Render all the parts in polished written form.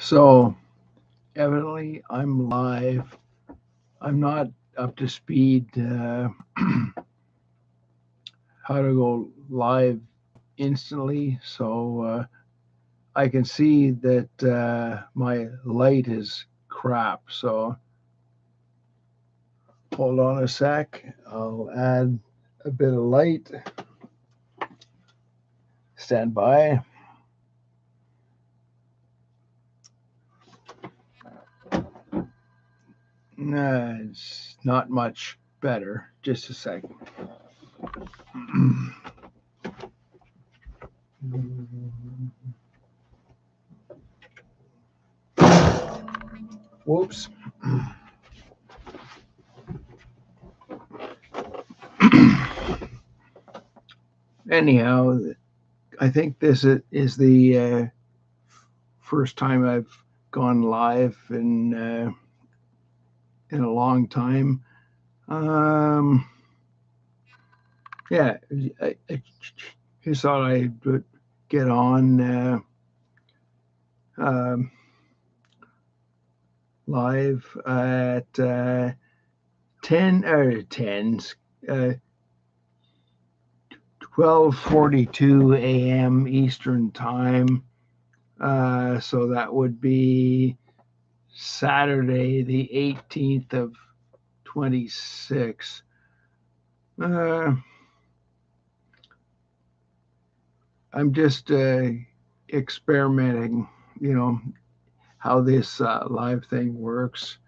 So evidently I'm live. I'm not up to speed how to go live instantly. So I can see that my light is crap. So hold on a sec. I'll add a bit of light. Stand by. It's not much better. Just a second. Whoops. Anyhow, I think this is the first time I've gone live in a long time. Um, yeah, I just thought I would get on um, live at 10 or 10s. 12:42 a.m. Eastern Time. So that would be Saturday, the 18th of 26. Uh, I'm just experimenting, you know, how this live thing works.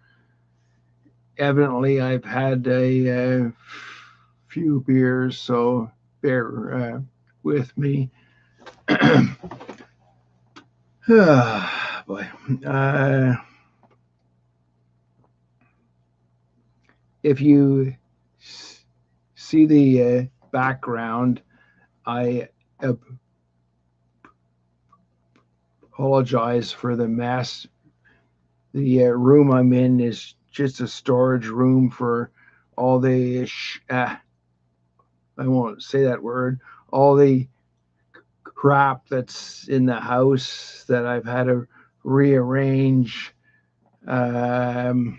Evidently, I've had a few beers, so bear with me. Boy. If you see the background, I apologize for the mess. The room I'm in is just a storage room for all the I won't say that word, all the crap that's in the house that I've had to rearrange, um,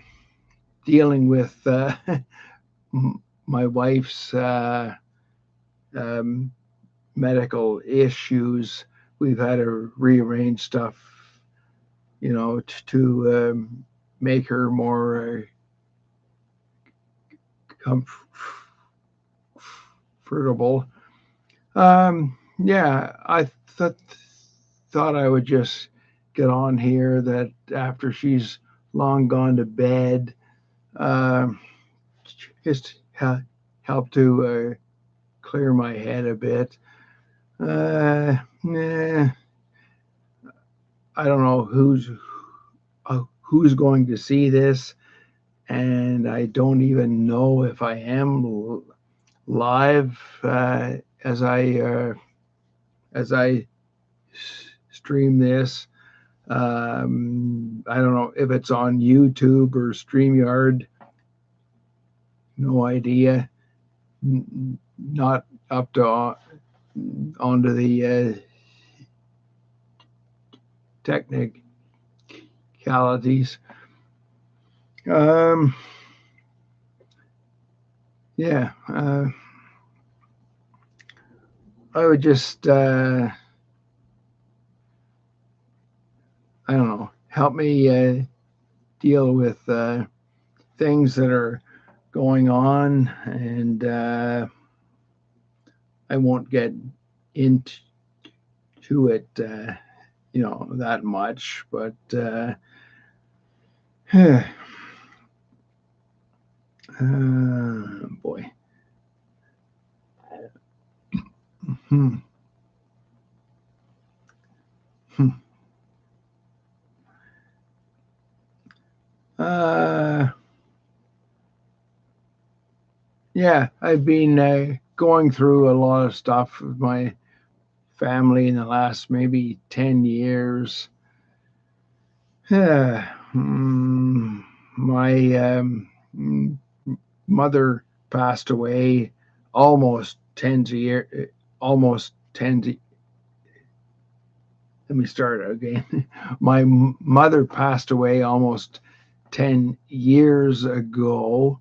dealing with my wife's um, medical issues. We've had to rearrange stuff, to make her more comfortable. Yeah, I thought I would just get on here that after she's long gone to bed, uh, just help to clear my head a bit. Nah, I don't know who's going to see this, and I don't even know if I am live as I stream this. I don't know if it's on YouTube or StreamYard. No idea. Not up to onto the technicalities. Um, yeah, I would just I don't know, help me deal with things that are going on, and I won't get into it, that much. But boy, hmm. Hmm. Uh, yeah, I've been going through a lot of stuff with my family in the last maybe 10 years. My mother passed away almost 10 years, almost 10 let me start again. My mother passed away almost 10 years ago,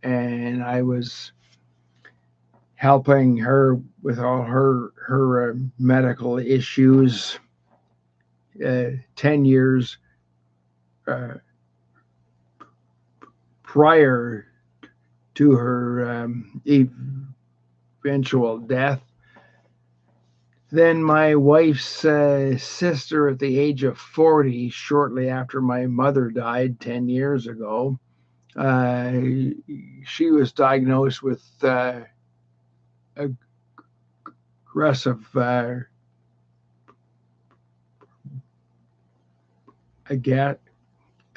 and I was helping her with all her medical issues 10 years uh, prior to her eventual death. Then my wife's sister, at the age of 40, shortly after my mother died 10 years ago, uh, she was diagnosed with aggressive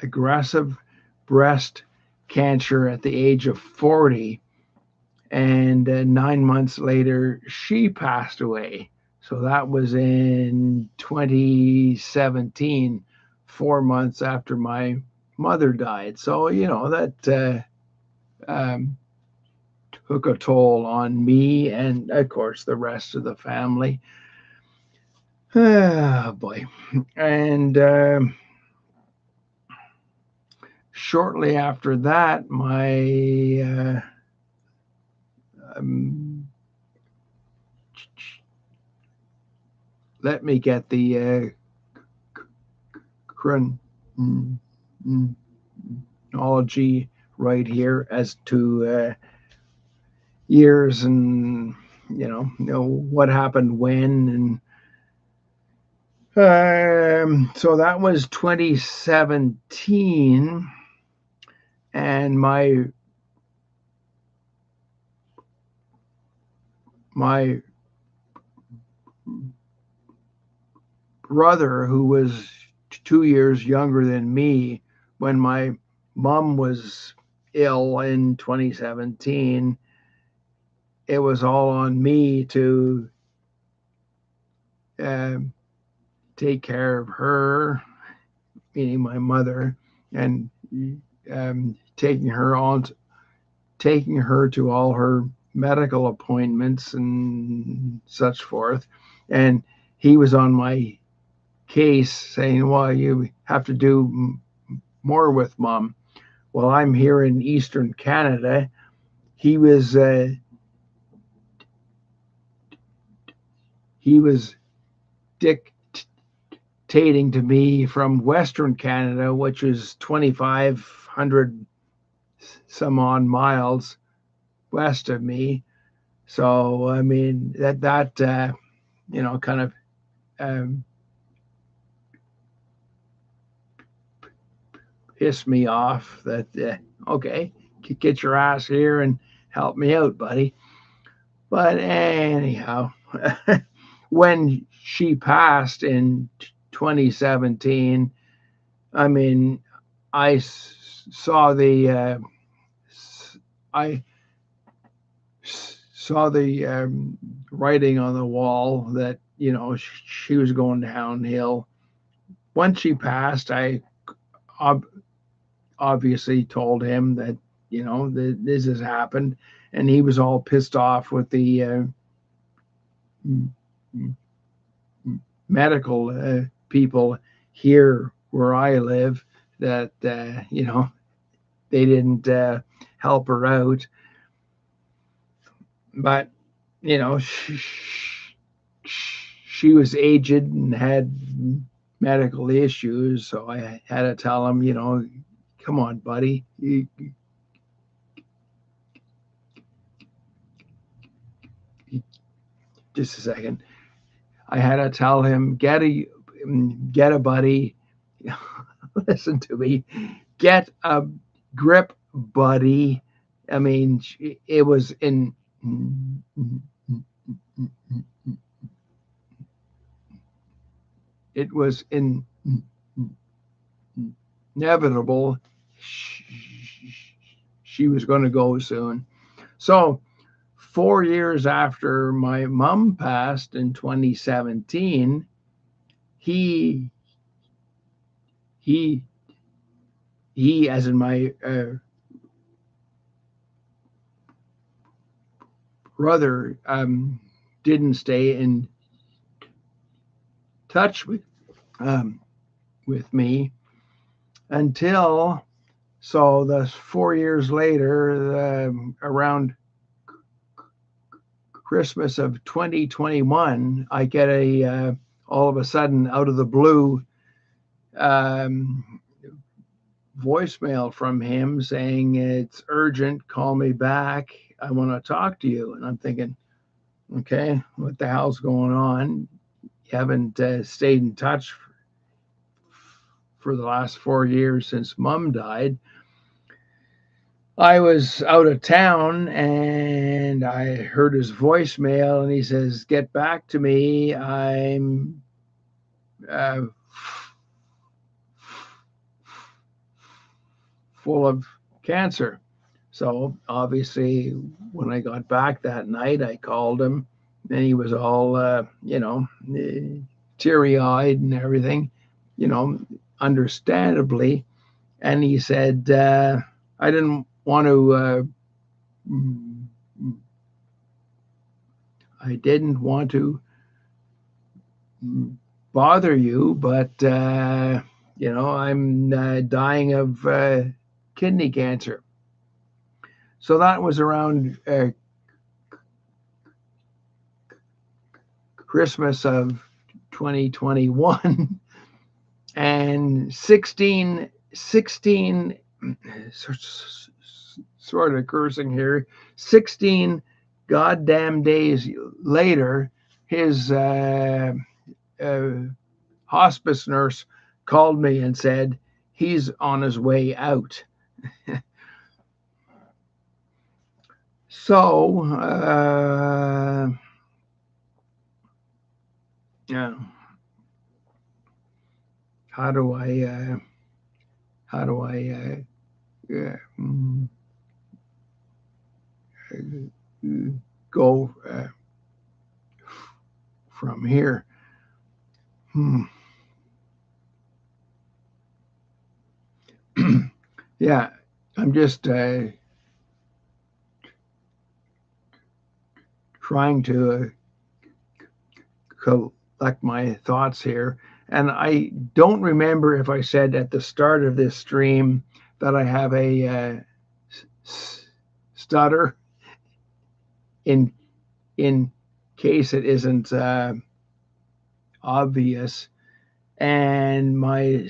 aggressive breast cancer at the age of 40. And 9 months later, she passed away. So that was in 2017, 4 months after my mother died. So, that took a toll on me and, of course, the rest of the family. Oh, boy. And shortly after that, um, let me get the chronology right here as to years and what happened when. And so that was 2017, and my brother, who was 2 years younger than me when my mom was ill in 2017, it was all on me to uh, take care of her, meaning my mother, and taking her to all her medical appointments and such forth. And he was on my case saying, well, you have to do more with mom. Well, I'm here in Eastern Canada. He was dictating to me from Western Canada, which is 2,500 some odd miles west of me. So I mean that kind of um, pissed me off. That okay, get your ass here and help me out, buddy. But anyhow, when she passed in 2017, I mean, I saw the I saw the writing on the wall that she was going downhill. Once she passed, I ob- obviously told him that this has happened, and he was all pissed off with the medical people here where I live that they didn't help her out. But she was aged and had medical issues, so I had to tell him, come on, buddy. Just a second. I had to tell him, get a buddy. Listen to me. Get a grip, buddy. I mean, it was it was inevitable. She was going to go soon. So 4 years after my mom passed in 2017, he he as in my brother, didn't stay in touch with me until so the 4 years later, around Christmas of 2021, I get all of a sudden out of the blue um, voicemail from him saying it's urgent, call me back, I want to talk to you. And I'm thinking, okay, what the hell's going on? You haven't stayed in touch for the last 4 years since mom died. I was out of town and I heard his voicemail and he says, get back to me. I'm uh, full of cancer. So obviously, when I got back that night, I called him and he was all, teary eyed and everything, you know, understandably. And he said, I didn't want to. I didn't want to bother you, but I'm dying of kidney cancer. So that was around Christmas of 2021, and 16 sort of cursing here, 16 goddamn days later, his hospice nurse called me and said he's on his way out. So, yeah, how do I go from here? Yeah, I'm just trying to collect my thoughts here. And I don't remember if I said at the start of this stream that I have a stutter in case it isn't obvious. And my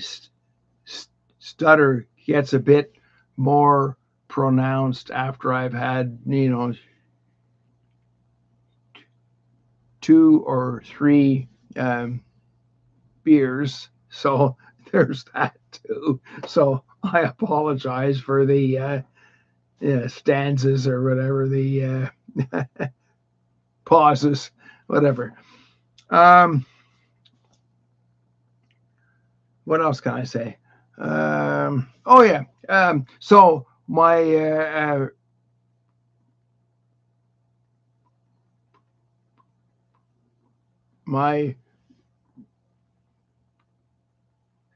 stutter gets a bit more pronounced after I've had, 2 or 3 beers. So there's that too. So I apologize for the stanzas or whatever, the pauses, whatever. What else can I say? Oh yeah. So my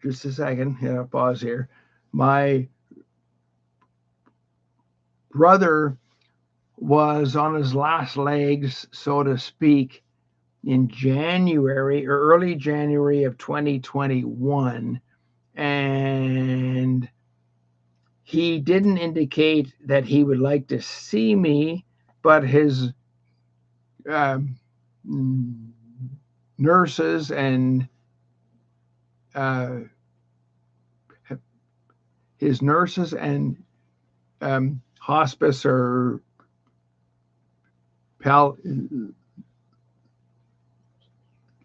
just a second. Yeah, pause here. My brother was on his last legs, so to speak, in January or early January of 2021. And he didn't indicate that he would like to see me, but his nurses and hospice or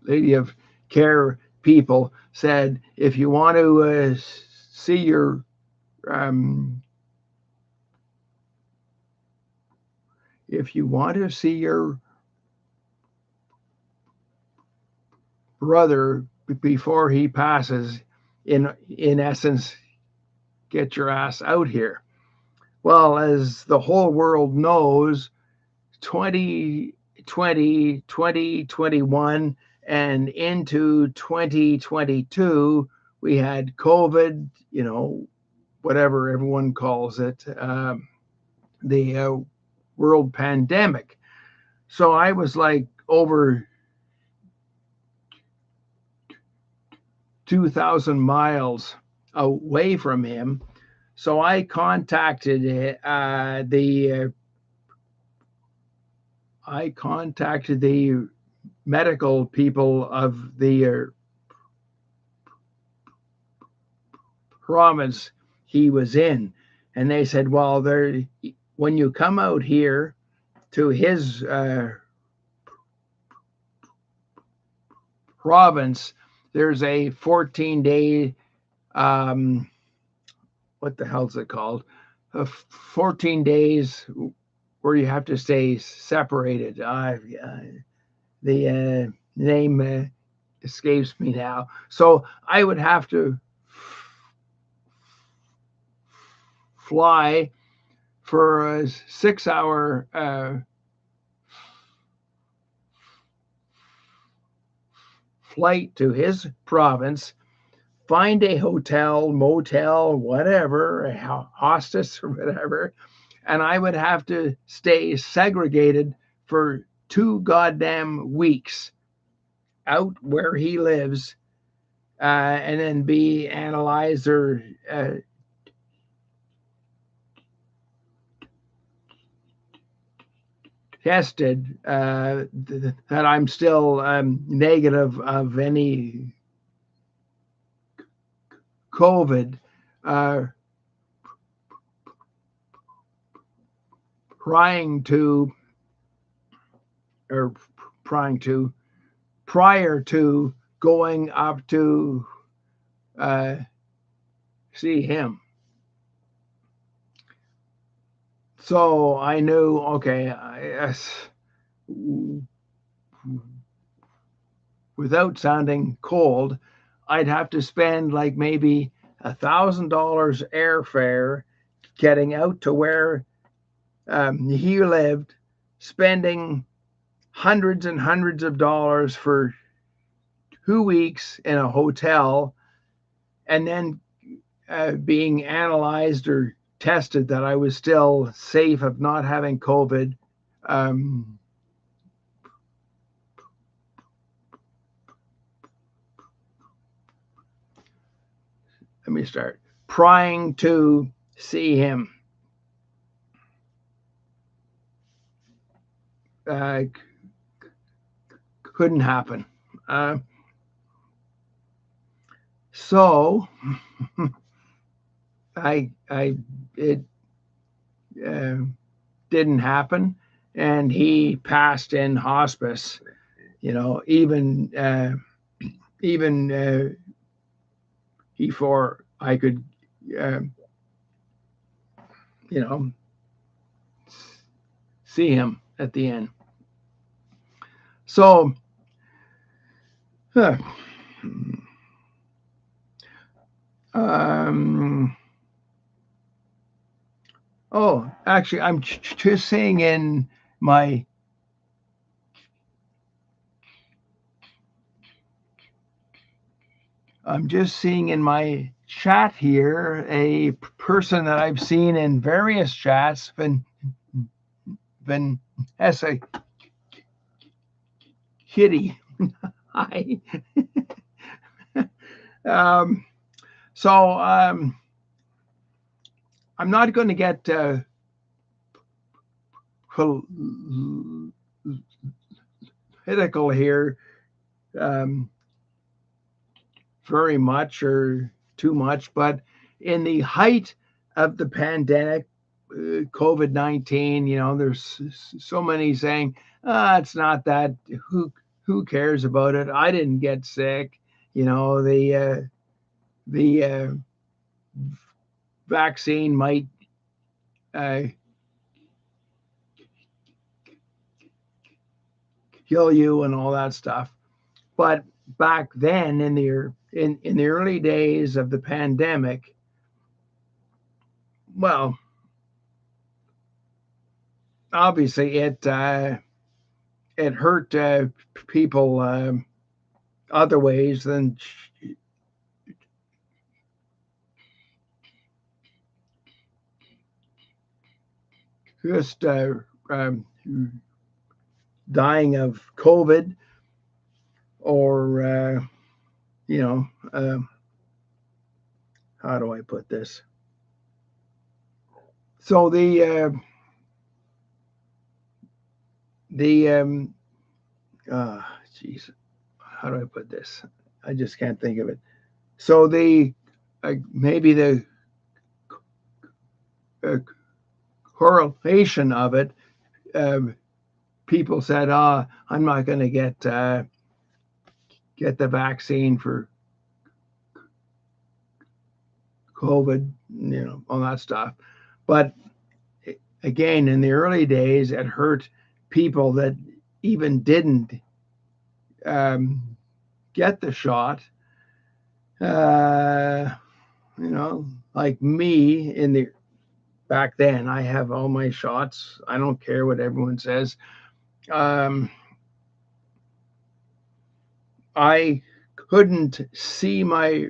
lady of care people said, if you want to see your brother before he passes, in essence, get your ass out here. Well, as the whole world knows, 2020, 2021, and into 2022, we had COVID, whatever everyone calls it, the world pandemic. So I was like over 2,000 miles away from him. So I contacted the medical people of the province he was in, and they said, "Well, when you come out here to his province, there's a 14-day what the hell's it called? 14 days where you have to stay separated." The name escapes me now. So I would have to fly for a 6-hour flight to his province, find a hotel, motel, whatever, a hostess or whatever, and I would have to stay segregated for 2 goddamn weeks out where he lives, and then be analyzed or tested that I'm still negative of any COVID, trying to, or trying to, prior to going up to see him. So I knew, okay, without sounding cold, I'd have to spend like maybe $1,000 airfare getting out to where he lived, spending hundreds and hundreds of dollars for 2 weeks in a hotel, and then being analyzed or tested that I was still safe of not having COVID. Let me start. Trying to see him. Couldn't happen. So it didn't happen, and he passed in hospice. Even before I could, see him at the end. So, actually, I'm just saying in my I'm just seeing in my chat here a person that I've seen in various chats, Vanessa Kitty. Hi. So I'm not going to get political here very much or too much, but in the height of the pandemic, COVID-19, there's so many saying, it's not that, who cares about it? I didn't get sick. The vaccine might kill you and all that stuff. But back then, in the early days of the pandemic, well, obviously it hurt people other ways than just dying of COVID or you know, how do I put this? So the geez, how do I put this? I just can't think of it. So the maybe the uh, correlation of it, um, people said, I'm not going to get the vaccine for COVID, all that stuff. But again, in the early days, it hurt people that even didn't um, get the shot. Uh, like me in the back then, I have all my shots. I don't care what everyone says. Um, I couldn't see my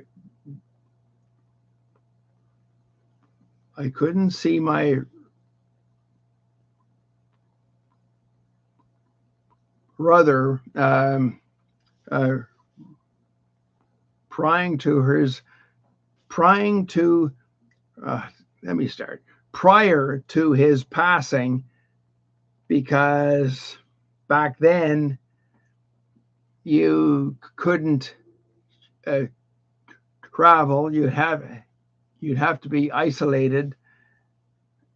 I couldn't see my brother uh, prying to his prying to let me start prior to his passing, because back then you couldn't uh, travel. You'd have to be isolated,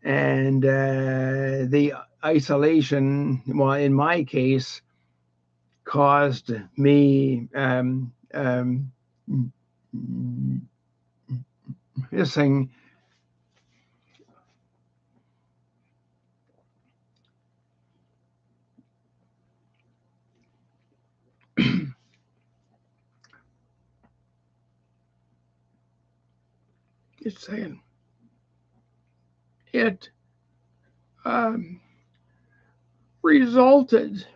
and the isolation, well, in my case, caused me missing. Just saying it um, resulted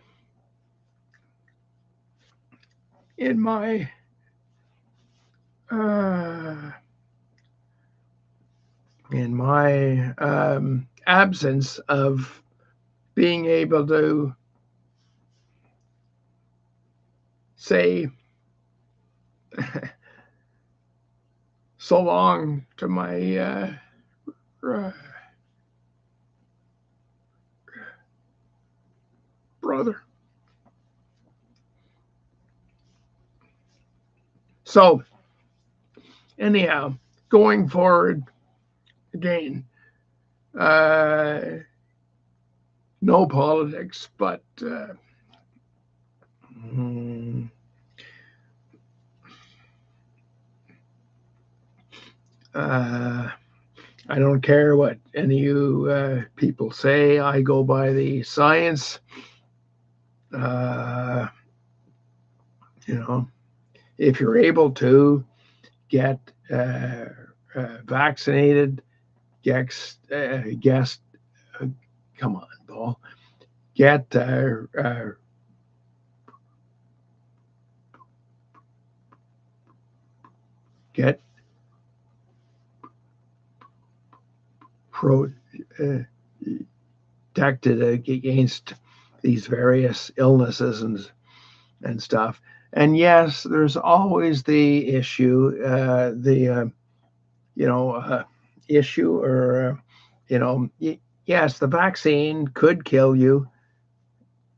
in my uh, absence of being able to say so long to my uh, brother. So anyhow, going forward again, uh, no politics, but uh, I don't care what any of you people say. I go by the science. Uh, if you're able to get vaccinated, guess, come on, Paul, get get protected against these various illnesses and stuff. And yes, there's always the issue, issue, or yes, the vaccine could kill you,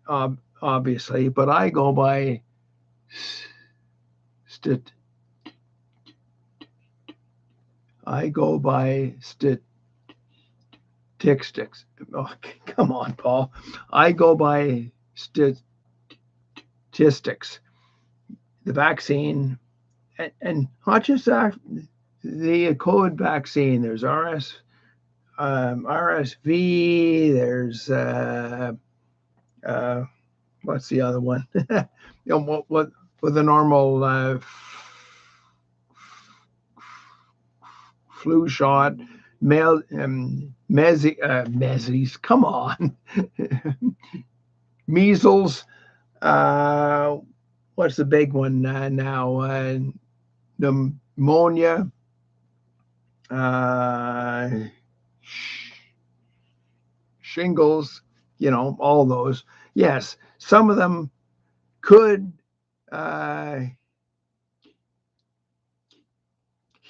obviously, but I go by stat- I go by statistics. Oh, come on, Paul. I go by statistics. The vaccine, and not just that, the COVID vaccine. There's RSV. There's uh, what's the other one? What with the normal flu shot, measles. Come on, measles. Uh, what's the big one now? Pneumonia. Uh, shingles. All those. Yes, some of them could uh,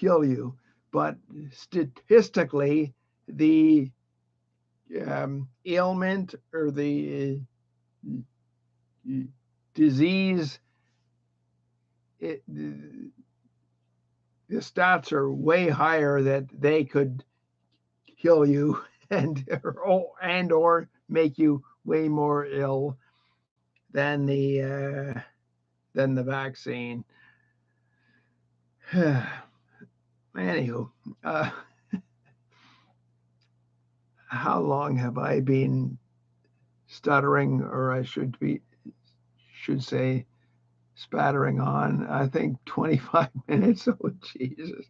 kill you. But statistically, the ailment or the disease, the stats are way higher that they could kill you and or make you way more ill than the vaccine. Anywho, uh, how long have I been stuttering, or I should say spattering on? I think 25 minutes. Oh Jesus!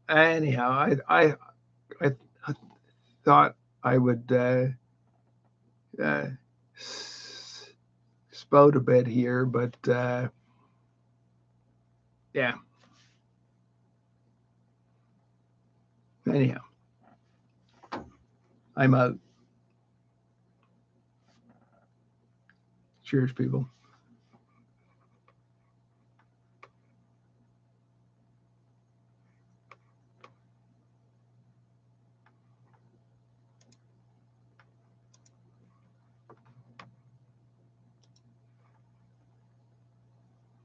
Anyhow, I thought I would uh, spout a bit here, but yeah. Anyhow, I'm out. Cheers, people.